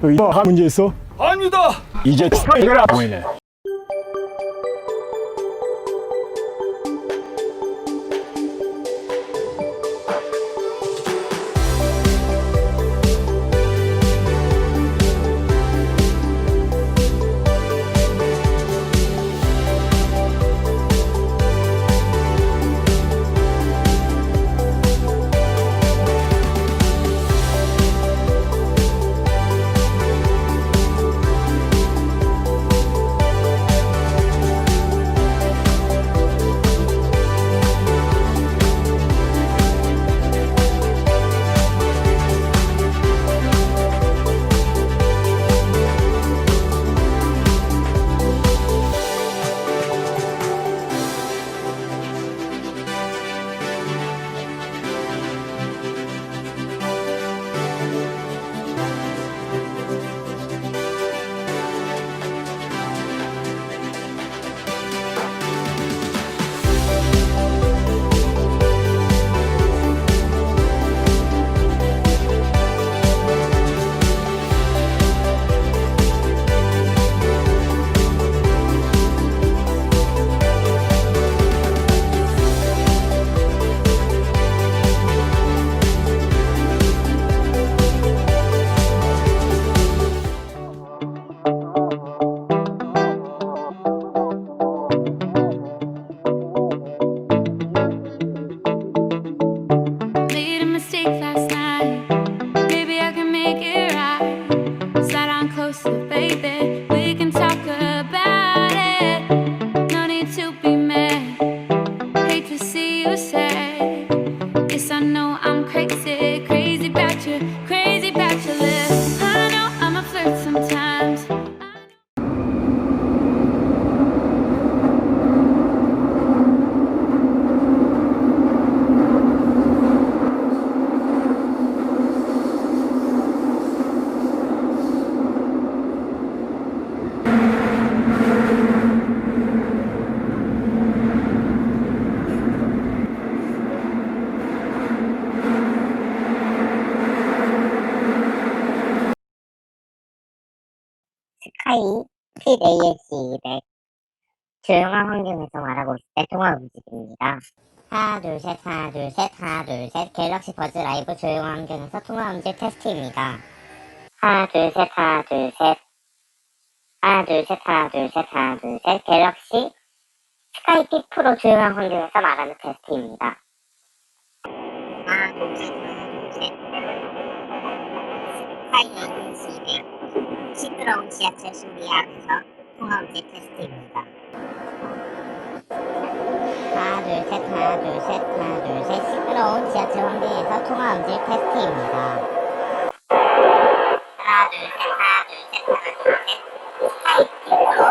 이거 문제 있어? 아닙니다. 이제 이걸 안 보이네. Made a mistake last night. Maybe I can make it right. Slide on closer, baby. We can talk about it. No need to be mad. Hate to see you sad. Yes, I know I'm crazy, crazy about you, crazy about your lips. I know I'm a flirt sometimes. 스카이 핏-AS200 조용한 환경에서 말하고 있을 때 통화 음식입니다. 하나 둘 셋 하나 둘 셋 하나 둘 셋 갤럭시 버즈 라이브 조용한 환경에서 통화 음질 테스트입니다. 하나 둘 셋 하나 둘 셋 하나 둘 셋 하나 둘 셋 하나 둘 셋 갤럭시 스카이 핏 프로 조용한 환경에서 말하는 테스트입니다. 하나 둘 셋 하나 둘 셋 스카이 AS200 시끄러운 지하철 소리 안에서 통화 음질 테스트입니다. 하나 둘 셋 하나 둘 셋 하나 둘 셋 시끄러운 지하철 환경에서 통화 음질 테스트입니다. 하나 둘 셋 하나 둘 셋 하나 둘 셋 스카이 핏 프로